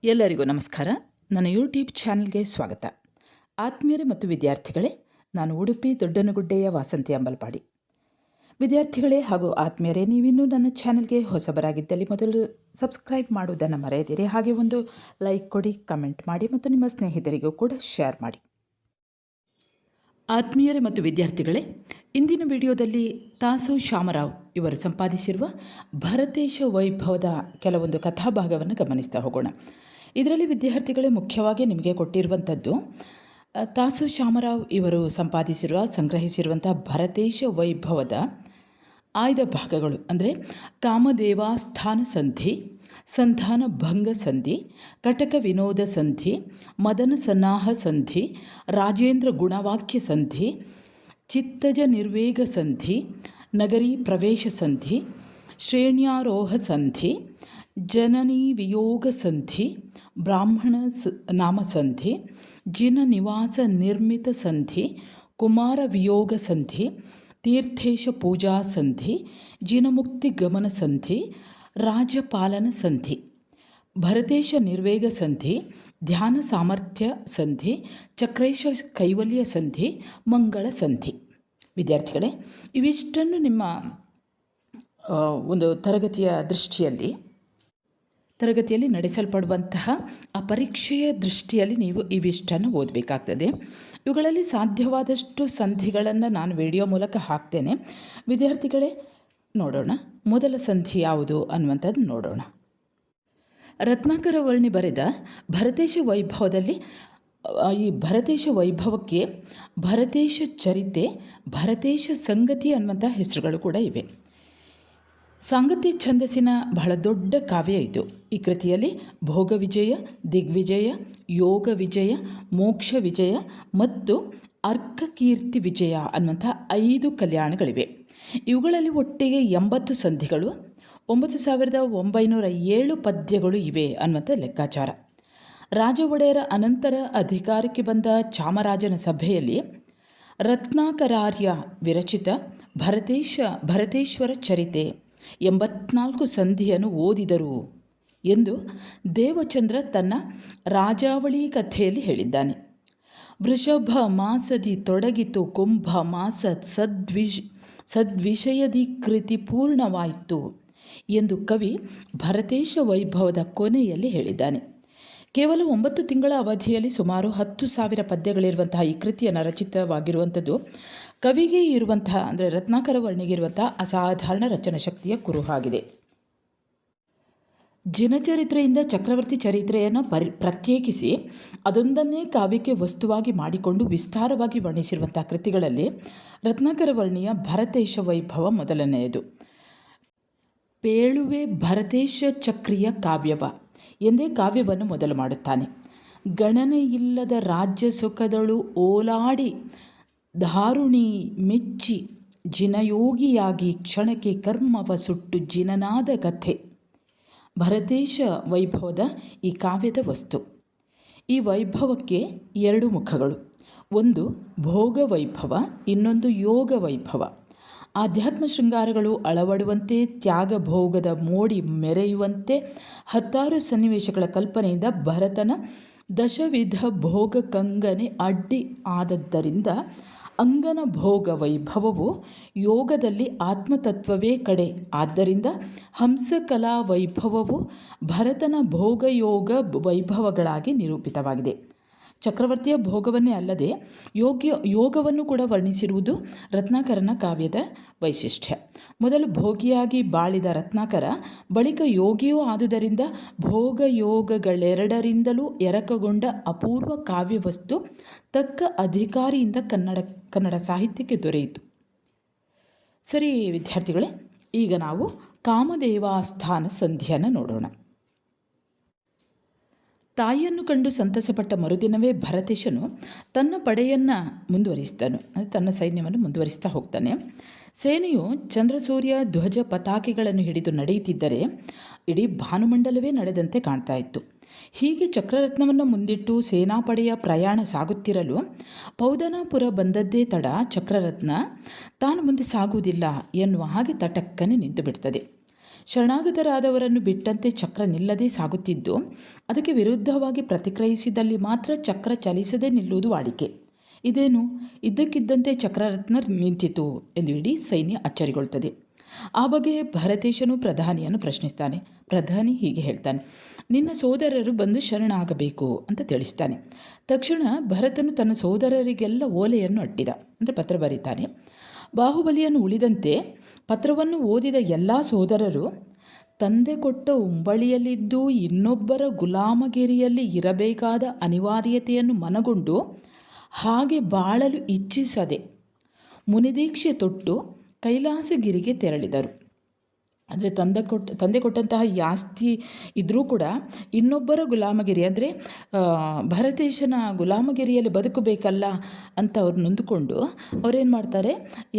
ಎಲ್ಲರಿಗೂ ನಮಸ್ಕಾರ. ನನ್ನ ಯೂಟ್ಯೂಬ್ ಚಾನಲ್ಗೆ ಸ್ವಾಗತ. ಆತ್ಮೀಯರೇ ಮತ್ತು ವಿದ್ಯಾರ್ಥಿಗಳೇ, ನಾನು ಉಡುಪಿ ದೊಡ್ಡನಗುಡ್ಡೆಯ ವಾಸಂತಿ ಅಂಬಲ್ಪಾಡಿ. ವಿದ್ಯಾರ್ಥಿಗಳೇ ಹಾಗೂ ಆತ್ಮೀಯರೇ, ನೀವಿನ್ನೂ ನನ್ನ ಚಾನಲ್ಗೆ ಹೊಸಬರಾಗಿದ್ದಲ್ಲಿ ಮೊದಲು ಸಬ್ಸ್ಕ್ರೈಬ್ ಮಾಡುವುದನ್ನು ಮರೆಯದಿರಿ. ಹಾಗೆ ಒಂದು ಲೈಕ್ ಕೊಡಿ, ಕಮೆಂಟ್ ಮಾಡಿ ಮತ್ತು ನಿಮ್ಮ ಸ್ನೇಹಿತರಿಗೂ ಕೂಡ ಶೇರ್ ಮಾಡಿ. ಆತ್ಮೀಯರೇ ಮತ್ತು ವಿದ್ಯಾರ್ಥಿಗಳೇ, ಇಂದಿನ ವಿಡಿಯೋದಲ್ಲಿ ತಾಸು ಶಾಮರಾವ್ ಇವರು ಸಂಪಾದಿಸಿರುವ ಭರತೇಶ ವೈಭವದ ಕೆಲವೊಂದು ಕಥಾಭಾಗವನ್ನು ಗಮನಿಸ್ತಾ ಹೋಗೋಣ. ಇದರಲ್ಲಿ ವಿದ್ಯಾರ್ಥಿಗಳೇ ಮುಖ್ಯವಾಗಿ ನಿಮಗೆ ಕೊಟ್ಟಿರುವಂಥದ್ದು ತಾಸು ಶಾಮರಾವ್ ಇವರು ಸಂಗ್ರಹಿಸಿರುವಂಥ ಭರತೇಶ ವೈಭವದ ಆಯ್ದ ಭಾಗಗಳು. ಅಂದರೆ ಕಾಮದೇವಾಸ್ಥಾನ ಸಂಧಿ, ಸಂಧಾನ ಭಂಗ ಸಂಧಿ, ಕಟಕ ವಿನೋದ ಸಂಧಿ, ಮದನ ಸನ್ನಾಹ ಸಂಧಿ, ರಾಜೇಂದ್ರ ಗುಣವಾಕ್ಯ ಸಂಧಿ, ಚಿತ್ತಜ ನಿರ್ವೇಗ ಸಂಧಿ, ನಗರಿ ಪ್ರವೇಶ ಸಂಧಿ, ಶ್ರೇಣ್ಯಾರೋಹ ಸಂಧಿ, ಜನನಿ ವಿಯೋಗ ಸಂಧಿ, ಬ್ರಾಹ್ಮಣ ನಾಮ ಸಂಧಿ, ಜಿನ ನಿವಾಸ ನಿರ್ಮಿತ ಸಂಧಿ, ಕುಮಾರ ವಿಯೋಗ ಸಂಧಿ, ತೀರ್ಥೇಶ ಪೂಜಾ ಸಂಧಿ, ಜಿನಮುಕ್ತಿ ಗಮನ ಸಂಧಿ, ರಾಜಪಾಲನ ಸಂಧಿ, ಭರತೇಶ ನಿರ್ವೇಗ ಸಂಧಿ, ಧ್ಯಾನ ಸಾಮರ್ಥ್ಯ ಸಂಧಿ, ಚಕ್ರೇಶ ಕೈವಲ್ಯ ಸಂಧಿ, ಮಂಗಳ ಸಂಧಿ. ವಿದ್ಯಾರ್ಥಿಗಳೇ, ಇವಿಷ್ಟನ್ನು ನಿಮ್ಮ ಒಂದು ತರಗತಿಯಲ್ಲಿ ನಡೆಸಲ್ಪಡುವಂತಹ ಆ ಪರೀಕ್ಷೆಯ ದೃಷ್ಟಿಯಲ್ಲಿ ನೀವು ಇವಿಷ್ಟನ್ನು ಓದಬೇಕಾಗ್ತದೆ. ಇವುಗಳಲ್ಲಿ ಸಾಧ್ಯವಾದಷ್ಟು ಸಂಧಿಗಳನ್ನು ನಾನು ವಿಡಿಯೋ ಮೂಲಕ ಹಾಕ್ತೇನೆ. ವಿದ್ಯಾರ್ಥಿಗಳೇ, ನೋಡೋಣ ಮೊದಲ ಸಂಧಿ ಯಾವುದು ಅನ್ನುವಂಥದ್ದು ನೋಡೋಣ. ರತ್ನಾಕರ ವರ್ಣಿ ಬರೆದ ಭರತೇಶ ವೈಭವದಲ್ಲಿ ಈ ಭರತೇಶ ವೈಭವಕ್ಕೆ ಭರತೇಶ ಚರಿತೆ, ಭರತೇಶ ಸಂಗತಿ ಅನ್ನುವಂಥ ಹೆಸರುಗಳು ಕೂಡ ಇವೆ. ಸಾಂಗತ್ಯ ಛಂದಸ್ಸಿನ ಬಹಳ ದೊಡ್ಡ ಕಾವ್ಯ ಇದು. ಈ ಕೃತಿಯಲ್ಲಿ ಭೋಗ ವಿಜಯ, ದಿಗ್ವಿಜಯ, ಯೋಗ ವಿಜಯ, ಮೋಕ್ಷ ವಿಜಯ ಮತ್ತು ಅರ್ಕಕೀರ್ತಿ ವಿಜಯ ಅನ್ನುವಂಥ 5 ಕಲ್ಯಾಣಗಳಿವೆ. ಇವುಗಳಲ್ಲಿ ಒಟ್ಟಿಗೆ 80 ಸಂಧಿಗಳು, 9907 ಪದ್ಯಗಳು ಇವೆ ಅನ್ನುವಂಥ ಲೆಕ್ಕಾಚಾರ. ರಾಜ ಒಡೆಯರ ಅನಂತರ ಅಧಿಕಾರಕ್ಕೆ ಬಂದ ಚಾಮರಾಜನ ಸಭೆಯಲ್ಲಿ ರತ್ನಾಕರಾರ್ಯ ವಿರಚಿತ ಭರತೇಶ್ವರ ಚರಿತೆ 84 ಸಂಧಿಯನ್ನು ಓದಿದರು ಎಂದು ದೇವಚಂದ್ರ ತನ್ನ ರಾಜಾವಳಿ ಕಥೆಯಲ್ಲಿ ಹೇಳಿದ್ದಾನೆ. ವೃಷಭ ಮಾಸದಿ ತೊಡಗಿತು ಕುಂಭ ಮಾಸ ಸದ್ವಿಷಯದಿ ಕೃತಿ ಪೂರ್ಣವಾಯಿತು ಎಂದು ಕವಿ ಭರತೇಶ ವೈಭವದ ಕೊನೆಯಲ್ಲಿ ಹೇಳಿದ್ದಾನೆ. ಕೇವಲ 9 ತಿಂಗಳ ಅವಧಿಯಲ್ಲಿ ಸುಮಾರು 10,000 ಪದ್ಯಗಳಿರುವಂತಹ ಈ ಕೃತಿಯನ್ನು ರಚಿತವಾಗಿರುವಂಥದ್ದು ಕವಿಗೆ ಇರುವಂತಹ, ಅಂದರೆ ರತ್ನಾಕರ ವರ್ಣಿಗೆ ಇರುವಂತಹ ಅಸಾಧಾರಣ ರಚನಾ ಶಕ್ತಿಯ ಕುರುಹಾಗಿದೆ. ಜಿನಚರಿತ್ರೆಯಿಂದ ಚಕ್ರವರ್ತಿ ಚರಿತ್ರೆಯನ್ನು ಪ್ರತ್ಯೇಕಿಸಿ ಅದೊಂದನ್ನೇ ಕಾವ್ಯಕ್ಕೆ ವಸ್ತುವಾಗಿ ಮಾಡಿಕೊಂಡು ವಿಸ್ತಾರವಾಗಿ ವರ್ಣಿಸಿರುವಂತಹ ಕೃತಿಗಳಲ್ಲಿ ರತ್ನಾಕರ ವರ್ಣಿಯ ಭರತೇಶ ವೈಭವ ಮೊದಲನೆಯದು. ಪೇಳುವೆ ಭರತೇಶ ಚಕ್ರಿಯ ಕಾವ್ಯವ ಎಂದೇ ಕಾವ್ಯವನ್ನು ಮೊದಲು ಮಾಡುತ್ತಾನೆ. ಗಣನೆಯಿಲ್ಲದ ರಾಜ್ಯ ಸುಖದಳು ಓಲಾಡಿ ಧಾರುಣಿ ಮೆಚ್ಚಿ ಜಿನಯೋಗಿಯಾಗಿ ಕ್ಷಣಕ್ಕೆ ಕರ್ಮವ ಸುಟ್ಟು ಜಿನನಾದ ಕಥೆ ಭರತೇಶ ವೈಭವದ ಈ ಕಾವ್ಯದ ವಸ್ತು. ಈ ವೈಭವಕ್ಕೆ 2 ಮುಖಗಳು. ಒಂದು ಭೋಗ ವೈಭವ, ಇನ್ನೊಂದು ಯೋಗ ವೈಭವ. ಆಧ್ಯಾತ್ಮ ಶೃಂಗಾರಗಳು ಅಳವಡುವಂತೆ, ತ್ಯಾಗ ಭೋಗದ ಮೋಡಿ ಮೆರೆಯುವಂತೆ 16 ಸನ್ನಿವೇಶಗಳ ಕಲ್ಪನೆಯಿಂದ ಭರತನ ದಶವಿಧ ಭೋಗ ಕಂಗನೆ ಅಡ್ಡಿ ಆದದ್ದರಿಂದ ಅಂಗನ ಭೋಗ ವೈಭವವು ಯೋಗದಲ್ಲಿ ಆತ್ಮತತ್ವವೇ ಕಡೆ. ಆದ್ದರಿಂದ ಹಂಸಕಲಾ ವೈಭವವು ಭರತನ ಭೋಗಯೋಗ ವೈಭವಗಳಾಗಿ ನಿರೂಪಿತವಾಗಿದೆ. ಚಕ್ರವರ್ತಿಯ ಭೋಗವನ್ನೇ ಅಲ್ಲದೆ ಯೋಗವನ್ನು ಕೂಡ ವರ್ಣಿಸಿರುವುದು ರತ್ನಾಕರನ ಕಾವ್ಯದ ವೈಶಿಷ್ಟ್ಯ. ಮೊದಲು ಭೋಗಿಯಾಗಿ ಬಾಳಿದ ರತ್ನಾಕರ ಬಳಿಕ ಯೋಗಿಯೂ ಆದುದರಿಂದ ಭೋಗಯೋಗಗಳೆರಡರಿಂದಲೂ ಎರಕಗೊಂಡ ಅಪೂರ್ವ ಕಾವ್ಯವಸ್ತು ತಕ್ಕ ಅಧಿಕಾರಿಯಿಂದ ಕನ್ನಡ ಸಾಹಿತ್ಯಕ್ಕೆ ದೊರೆಯಿತು. ಸರಿ ವಿದ್ಯಾರ್ಥಿಗಳೇ, ಈಗ ನಾವು ಕಾಮದೇವಾಸ್ಥಾನ ಸಂಧಿಯನ್ನು ನೋಡೋಣ. ತಾಯಿಯನ್ನು ಕಂಡು ಸಂತಸಪಟ್ಟ ಮರುದಿನವೇ ಭರತೇಶನು ತನ್ನ ಪಡೆಯನ್ನು ತನ್ನ ಸೈನ್ಯವನ್ನು ಮುಂದುವರಿಸ್ತಾ ಹೋಗ್ತಾನೆ. ಸೇನೆಯು ಚಂದ್ರಸೂರ್ಯ ಧ್ವಜ ಪತಾಕೆಗಳನ್ನು ಹಿಡಿದು ನಡೆಯುತ್ತಿದ್ದರೆ ಇಡೀ ಭಾನುಮಂಡಲವೇ ನಡೆದಂತೆ ಕಾಣ್ತಾ ಇತ್ತು. ಹೀಗೆ ಚಕ್ರರತ್ನವನ್ನು ಮುಂದಿಟ್ಟು ಸೇನಾಪಡೆಯ ಪ್ರಯಾಣ ಸಾಗುತ್ತಿರಲು ಪೌದನಾಪುರ ಬಂದದ್ದೇ ತಡ ಚಕ್ರರತ್ನ ತಾನು ಮುಂದೆ ಸಾಗುವುದಿಲ್ಲ ಎನ್ನುವ ಹಾಗೆ ತಟಕ್ಕನೆ ನಿಂತು ಬಿಡ್ತದೆ. ಶರಣಾಗತರಾದವರನ್ನು ಬಿಟ್ಟಂತೆ ಚಕ್ರ ನಿಲ್ಲದೆ ಸಾಗುತ್ತಿದ್ದು, ಅದಕ್ಕೆ ವಿರುದ್ಧವಾಗಿ ಪ್ರತಿಕ್ರಿಯಿಸಿದಲ್ಲಿ ಮಾತ್ರ ಚಕ್ರ ಚಲಿಸದೆ ನಿಲ್ಲುವುದು ವಾಡಿಕೆ. ಇದೇನು, ಇದ್ದಕ್ಕಿದ್ದಂತೆ ಚಕ್ರರತ್ನ ನಿಂತಿತು ಎಂದು ಇಡೀ ಸೈನ್ಯ ಅಚ್ಚರಿಗೊಳ್ತದೆ. ಆ ಬಗ್ಗೆ ಭರತೇಶನು ಪ್ರಧಾನಿಯನ್ನು ಪ್ರಶ್ನಿಸ್ತಾನೆ. ಪ್ರಧಾನಿ ಹೀಗೆ ಹೇಳ್ತಾನೆ, ನಿನ್ನ ಸೋದರರು ಬಂದು ಶರಣಾಗಬೇಕು ಅಂತ ತಿಳಿಸ್ತಾನೆ. ತಕ್ಷಣ ಭರತನು ತನ್ನ ಸೋದರರಿಗೆಲ್ಲ ಓಲೆಯನ್ನು ಅಟ್ಟಿದ, ಅಂದರೆ ಪತ್ರ ಬರೀತಾನೆ. ಬಾಹುಬಲಿಯನ್ನು ಉಳಿದಂತೆ ಪತ್ರವನ್ನು ಓದಿದ ಎಲ್ಲ ಸೋದರರು ತಂದೆ ಕೊಟ್ಟ ಉಂಬಳಿಯಲ್ಲಿದ್ದು ಇನ್ನೊಬ್ಬರ ಗುಲಾಮಗಿರಿಯಲ್ಲಿ ಇರಬೇಕಾದ ಅನಿವಾರ್ಯತೆಯನ್ನು ಮನಗೊಂಡು ಹಾಗೆ ಬಾಳಲು ಇಚ್ಛಿಸದೆ ಮುನಿದೀಕ್ಷೆ ತೊಟ್ಟು ಕೈಲಾಸಗಿರಿಗೆ ತೆರಳಿದರು. ಅಂದರೆ ತಂದೆ ಕೊಟ್ಟಂತಹ ಈ ಆಸ್ತಿ ಇದ್ದರೂ ಕೂಡ ಇನ್ನೊಬ್ಬರ ಗುಲಾಮಗಿರಿ, ಅಂದರೆ ಭರತೇಶನ ಗುಲಾಮಗಿರಿಯಲ್ಲಿ ಬದುಕಬೇಕಲ್ಲ ಅಂತ ಅವ್ರು ನೊಂದುಕೊಂಡು ಅವರೇನು ಮಾಡ್ತಾರೆ,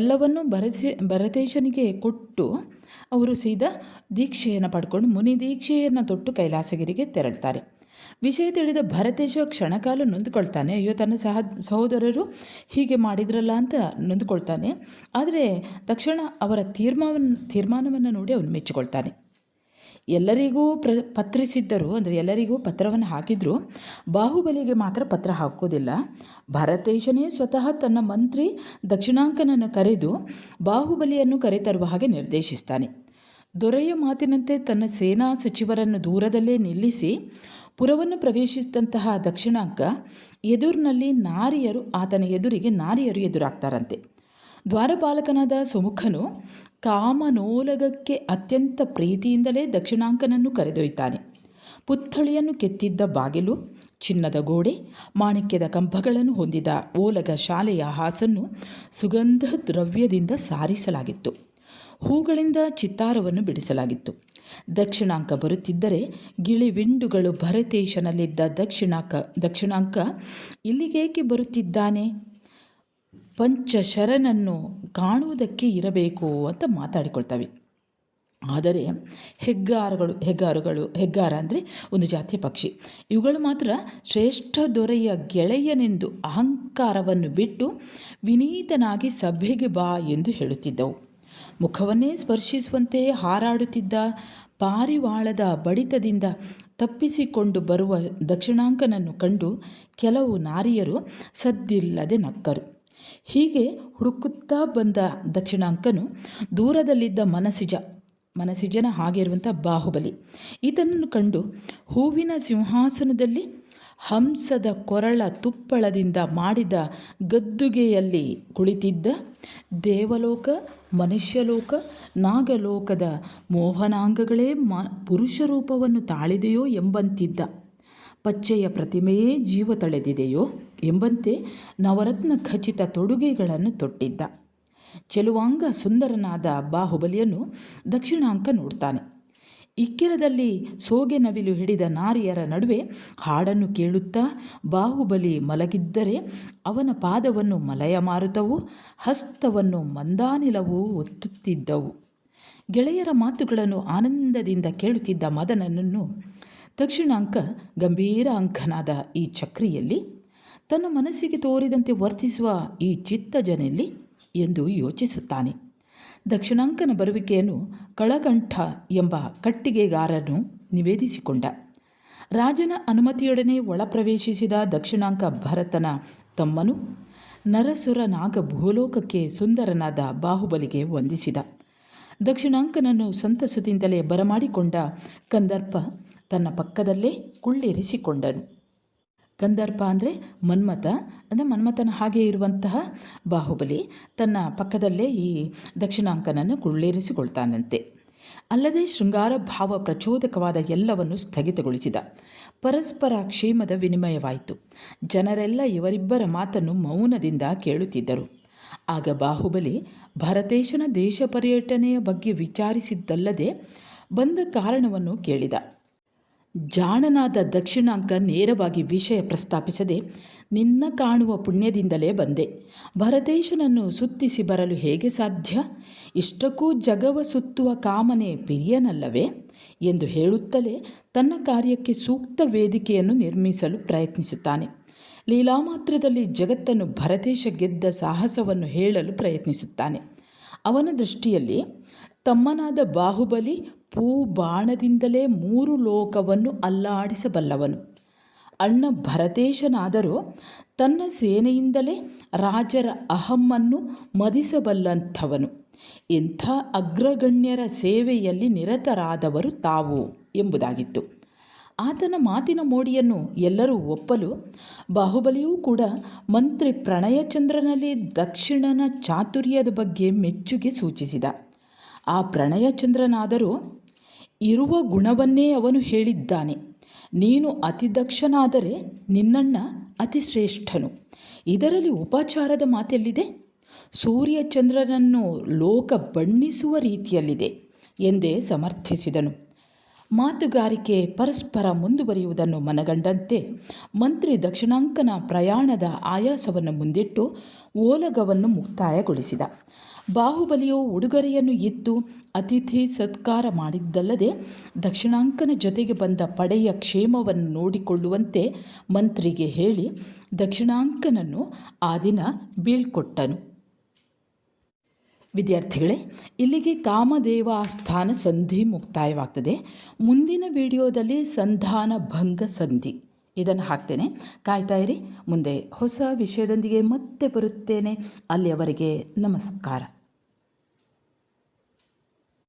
ಎಲ್ಲವನ್ನೂ ಭರತೇಶನಿಗೆ ಕೊಟ್ಟು ಅವರು ಸೀದಾ ದೀಕ್ಷೆಯನ್ನು ಪಡ್ಕೊಂಡು ಮುನಿ ದೀಕ್ಷೆಯನ್ನು ತೊಟ್ಟು ಕೈಲಾಸಗಿರಿಗೆ ತೆರಳ್ತಾರೆ. ವಿಷಯ ತಿಳಿದ ಭರತೇಶ ಕ್ಷಣಕಾಲ ನೊಂದುಕೊಳ್ತಾನೆ. ಅಯ್ಯೋ, ತನ್ನ ಸಹೋದರರು ಹೀಗೆ ಮಾಡಿದ್ರಲ್ಲ ಅಂತ ನೊಂದುಕೊಳ್ತಾನೆ. ಆದರೆ ತಕ್ಷಣ ಅವರ ತೀರ್ಮಾನವನ್ನು ನೋಡಿ ಅವನು ಮೆಚ್ಚಿಕೊಳ್ತಾನೆ. ಎಲ್ಲರಿಗೂ ಪತ್ರಿಸಿದ್ದರು, ಅಂದರೆ ಎಲ್ಲರಿಗೂ ಪತ್ರವನ್ನು ಹಾಕಿದ್ರು, ಬಾಹುಬಲಿಗೆ ಮಾತ್ರ ಪತ್ರ ಹಾಕೋದಿಲ್ಲ. ಭರತೇಶನೇ ಸ್ವತಃ ತನ್ನ ಮಂತ್ರಿ ದಕ್ಷಿಣಾಂಕನನ್ನು ಕರೆದು ಬಾಹುಬಲಿಯನ್ನು ಕರೆತರುವ ಹಾಗೆ ನಿರ್ದೇಶಿಸ್ತಾನೆ. ದೊರೆಯ ಮಾತಿನಂತೆ ತನ್ನ ಸೇನಾ ಸಚಿವರನ್ನು ದೂರದಲ್ಲೇ ನಿಲ್ಲಿಸಿ ಪುರವನ್ನು ಪ್ರವೇಶಿಸಿದಂತಹ ದಕ್ಷಿಣಾಂಕ ಎದುರಿನಲ್ಲಿ ಆತನ ಎದುರಿಗೆ ನಾರಿಯರು ಎದುರಾಗ್ತಾರಂತೆ. ದ್ವಾರಪಾಲಕನಾದ ಸುಮುಖನು ಕಾಮನೋಲಗಕ್ಕೆ ಅತ್ಯಂತ ಪ್ರೀತಿಯಿಂದಲೇ ದಕ್ಷಿಣಾಂಕನನ್ನು ಕರೆದೊಯ್ತಾನೆ. ಪುತ್ಥಳಿಯನ್ನು ಕೆತ್ತಿದ್ದ ಬಾಗಿಲು, ಚಿನ್ನದ ಗೋಡೆ, ಮಾಣಿಕ್ಯದ ಕಂಬಗಳನ್ನು ಹೊಂದಿದ ಓಲಗ ಶಾಲೆಯ ಹಾಸನ್ನು ಸುಗಂಧ ದ್ರವ್ಯದಿಂದ ಸಾರಿಸಲಾಗಿತ್ತು. ಹೂಗಳಿಂದ ಚಿತ್ತಾರವನ್ನು ಬಿಡಿಸಲಾಗಿತ್ತು. ದಕ್ಷಿಣಾಂಕ ಬರುತ್ತಿದ್ದರೆ ಗಿಳಿವಿಂಡುಗಳು ಭರತೇಶನಲ್ಲಿದ್ದ ದಕ್ಷಿಣಾಂಕ ಇಲ್ಲಿಗೇಕೆ ಬರುತ್ತಿದ್ದಾನೆ, ಪಂಚಶರನನ್ನು ಕಾಣುವುದಕ್ಕೆ ಇರಬೇಕು ಅಂತ ಮಾತಾಡಿಕೊಳ್ತವೆ. ಆದರೆ ಹೆಗ್ಗಾರ ಅಂದರೆ ಒಂದು ಜಾತಿಯ ಪಕ್ಷಿ, ಇವುಗಳು ಮಾತ್ರ ಶ್ರೇಷ್ಠ ದೊರೆಯ ಗೆಳೆಯನೆಂದು ಅಹಂಕಾರವನ್ನು ಬಿಟ್ಟು ವಿನೀತನಾಗಿ ಸಭೆಗೆ ಬಾ ಎಂದು ಹೇಳುತ್ತಿದ್ದವು. ಮುಖವನ್ನೇ ಸ್ಪರ್ಶಿಸುವಂತೆ ಹಾರಾಡುತ್ತಿದ್ದ ಪಾರಿವಾಳದ ಬಡಿತದಿಂದ ತಪ್ಪಿಸಿಕೊಂಡು ಬರುವ ದಕ್ಷಿಣಾಂಕನನ್ನು ಕಂಡು ಕೆಲವು ನಾರಿಯರು ಸದ್ದಿಲ್ಲದೆ ನಕ್ಕರು. ಹೀಗೆ ಹುಡುಕುತ್ತಾ ಬಂದ ದಕ್ಷಿಣಾಂಕನು ದೂರದಲ್ಲಿದ್ದ ಮನಸಿಜನ ಹಾಗೆ ಇರುವಂಥ ಬಾಹುಬಲಿ ಈತನನ್ನು ಕಂಡು ಹೂವಿನ ಸಿಂಹಾಸನದಲ್ಲಿ ಹಂಸದ ಕೊರಳ ತುಪ್ಪಳದಿಂದ ಮಾಡಿದ ಗದ್ದುಗೆಯಲ್ಲಿ ಕುಳಿತಿದ್ದ ದೇವಲೋಕ, ಮನುಷ್ಯಲೋಕ, ನಾಗಲೋಕದ ಮೋಹನಾಂಗಗಳೇ ಪುರುಷ ರೂಪವನ್ನು ತಾಳಿದೆಯೋ ಎಂಬಂತಿದ್ದ ಪಚ್ಚೆಯ ಪ್ರತಿಮೆಯೇ ಜೀವ ತಳೆದಿದೆಯೋ ಎಂಬಂತೆ ನವರತ್ನ ಖಚಿತ ತೊಡುಗೆಗಳನ್ನು ತೊಟ್ಟಿದ್ದ ಚೆಲುವಾಂಗ ಸುಂದರನಾದ ಬಾಹುಬಲಿಯನ್ನು ದಕ್ಷಿಣಾಂಕ ನೋಡ್ತಾನೆ. ಇಕ್ಕೆಲದಲ್ಲಿ ಸೋಗೆ ನವಿಲು ಹಿಡಿದ ನಾರಿಯರ ನಡುವೆ ಹಾಡನ್ನು ಕೇಳುತ್ತಾ ಬಾಹುಬಲಿ ಮಲಗಿದ್ದರೆ ಅವನ ಪಾದವನ್ನು ಮಲಯ ಮಾರುತವು, ಹಸ್ತವನ್ನು ಮಂದಾನಿಲವು ಒತ್ತುತ್ತಿದ್ದವು. ಗೆಳೆಯರ ಮಾತುಗಳನ್ನು ಆನಂದದಿಂದ ಕೇಳುತ್ತಿದ್ದ ಮದನನನ್ನು ದಕ್ಷಿಣಾಂಕ ಗಂಭೀರ ಅಂಕನಾದ ಈ ಚಕ್ರಿಯಲ್ಲಿ, ತನ್ನ ಮನಸ್ಸಿಗೆ ತೋರಿದಂತೆ ವರ್ತಿಸುವ ಈ ಚಿತ್ತಜನೆಯಲ್ಲಿ ಎಂದು ಯೋಚಿಸುತ್ತಾನೆ. ದಕ್ಷಿಣಾಂಕನ ಬರುವಿಕೆಯನ್ನು ಕಳಕಂಠ ಎಂಬ ಕಟ್ಟಿಗೆಗಾರನು ನಿವೇದಿಸಿಕೊಂಡ. ರಾಜನ ಅನುಮತಿಯೊಡನೆ ಒಳಪ್ರವೇಶಿಸಿದ ದಕ್ಷಿಣಾಂಕ ಭರತನ ತಮ್ಮನು ನರಸುರ ನಾಗ ಭೂಲೋಕಕ್ಕೆ ಸುಂದರನಾದ ಬಾಹುಬಲಿಗೆ ವಂದಿಸಿದ. ದಕ್ಷಿಣಾಂಕನನ್ನು ಸಂತಸದಿಂದಲೇ ಬರಮಾಡಿಕೊಂಡ ಕಂದರ್ಪ ತನ್ನ ಪಕ್ಕದಲ್ಲೇ ಕುಳ್ಳಿರಿಸಿಕೊಂಡನು. ಕಂದರ್ಪ ಅಂದರೆ ಮನ್ಮಥ, ಅಂದರೆ ಮನ್ಮಥನ ಹಾಗೆ ಇರುವಂತಹ ಬಾಹುಬಲಿ ತನ್ನ ಪಕ್ಕದಲ್ಲೇ ಈ ದಕ್ಷಿಣಾಂಕನನ್ನು ಕುಳ್ಳಿರಿಸಿಕೊಳ್ತಾನಂತೆ. ಅಲ್ಲದೆ ಶೃಂಗಾರ ಭಾವ ಪ್ರಚೋದಕವಾದ ಎಲ್ಲವನ್ನು ಸ್ಥಗಿತಗೊಳಿಸಿದ. ಪರಸ್ಪರ ಕ್ಷೇಮದ ವಿನಿಮಯವಾಯಿತು. ಜನರೆಲ್ಲ ಇವರಿಬ್ಬರ ಮಾತನ್ನು ಮೌನದಿಂದ ಕೇಳುತ್ತಿದ್ದರು. ಆಗ ಬಾಹುಬಲಿ ಭರತೇಶನ ದೇಶ ಪರ್ಯಟನೆಯ ಬಗ್ಗೆ ವಿಚಾರಿಸಿದ್ದಲ್ಲದೆ ಬಂದ ಕಾರಣವನ್ನು ಕೇಳಿದ. ಜಾಣನಾದ ದಕ್ಷಿಣಾಂಕ ನೇರವಾಗಿ ವಿಷಯ ಪ್ರಸ್ತಾಪಿಸದೆ, ನಿನ್ನ ಕಾಣುವ ಪುಣ್ಯದಿಂದಲೇ ಬಂದೆ. ಭರತೇಶನನ್ನು ಸುತ್ತಿಸಿ ಬರಲು ಹೇಗೆ ಸಾಧ್ಯ? ಇಷ್ಟಕ್ಕೂ ಜಗವ ಸುತ್ತುವ ಕಾಮನೆ ಪ್ರಿಯನಲ್ಲವೇ ಎಂದು ಹೇಳುತ್ತಲೇ ತನ್ನ ಕಾರ್ಯಕ್ಕೆ ಸೂಕ್ತ ವೇದಿಕೆಯನ್ನು ನಿರ್ಮಿಸಲು ಪ್ರಯತ್ನಿಸುತ್ತಾನೆ. ಲೀಲಾಮಾತ್ರದಲ್ಲಿ ಜಗತ್ತನ್ನು ಭರತೇಶ ಗೆದ್ದ ಸಾಹಸವನ್ನು ಹೇಳಲು ಪ್ರಯತ್ನಿಸುತ್ತಾನೆ. ಅವನ ದೃಷ್ಟಿಯಲ್ಲಿ ತಮ್ಮನಾದ ಬಾಹುಬಲಿ ಬಾಣದಿಂದಲೇ 3 ಲೋಕವನ್ನು ಅಲ್ಲಾಡಿಸಬಲ್ಲವನು. ಅಣ್ಣ ಭರತೇಶನಾದರೂ ತನ್ನ ಸೇನೆಯಿಂದಲೇ ರಾಜರ ಅಹಮ್ಮನ್ನು ಮದಿಸಬಲ್ಲಂಥವನು. ಇಂಥ ಅಗ್ರಗಣ್ಯರ ಸೇವೆಯಲ್ಲಿ ನಿರತರಾದವರು ತಾವು ಎಂಬುದಾಗಿತ್ತು. ಆತನ ಮಾತಿನ ಮೋಡಿಯನ್ನು ಎಲ್ಲರೂ ಒಪ್ಪಲು ಬಾಹುಬಲಿಯೂ ಕೂಡ ಮಂತ್ರಿ ಪ್ರಣಯಚಂದ್ರನಲ್ಲಿ ದಕ್ಷಿಣನ ಚಾತುರ್ಯದ ಬಗ್ಗೆ ಮೆಚ್ಚುಗೆ ಸೂಚಿಸಿದ. ಆ ಪ್ರಣಯಚಂದ್ರನಾದರೂ ಇರುವ ಗುಣವನ್ನೇ ಅವನು ಹೇಳಿದ್ದಾನೆ. ನೀನು ಅತಿ ದಕ್ಷನಾದರೆ ನಿನ್ನಣ್ಣ ಅತಿ ಶ್ರೇಷ್ಠನು. ಇದರಲ್ಲಿ ಉಪಚಾರದ ಮಾತೆಲ್ಲಿದೆ? ಸೂರ್ಯಚಂದ್ರನನ್ನು ಲೋಕ ಬಣ್ಣಿಸುವ ರೀತಿಯಲ್ಲಿದೆ ಎಂದೇ ಸಮರ್ಥಿಸಿದನು. ಮಾತುಗಾರಿಕೆ ಪರಸ್ಪರ ಮುಂದುವರಿಯುವುದನ್ನು ಮನಗಂಡಂತೆ ಮಂತ್ರಿ ದಕ್ಷಿಣಾಂಕನ ಪ್ರಯಾಣದ ಆಯಾಸವನ್ನು ಮುಂದಿಟ್ಟು ಓಲಗವನ್ನು ಮುಕ್ತಾಯಗೊಳಿಸಿದ. ಬಾಹುಬಲಿಯು ಉಡುಗೊರೆಯನ್ನು ಇತ್ತು ಅತಿಥಿ ಸತ್ಕಾರ ಮಾಡಿದ್ದಲ್ಲದೆ ದಕ್ಷಿಣಾಂಕನ ಜೊತೆಗೆ ಬಂದ ಪಡೆಯ ಕ್ಷೇಮವನ್ನು ನೋಡಿಕೊಳ್ಳುವಂತೆ ಮಂತ್ರಿಗೆ ಹೇಳಿ ದಕ್ಷಿಣಾಂಕನನ್ನು ಆ ದಿನ ಬೀಳ್ಕೊಟ್ಟನು. ವಿದ್ಯಾರ್ಥಿಗಳೇ, ಇಲ್ಲಿಗೆ ಕಾಮದೇವ ಆಸ್ಥಾನ ಸಂಧಿ ಮುಕ್ತಾಯವಾಗ್ತದೆ. ಮುಂದಿನ ವಿಡಿಯೋದಲ್ಲಿ ಸಂಧಾನ ಭಂಗ ಸಂಧಿ ಇದನ್ನು ಹಾಕ್ತೇನೆ, ಕಾಯ್ತಾ ಇರಿ. ಮುಂದೆ ಹೊಸ ವಿಷಯದೊಂದಿಗೆ ಮತ್ತೆ ಬರುತ್ತೇನೆ. ಅಲ್ಲಿಯವರೆಗೆ ನಮಸ್ಕಾರ.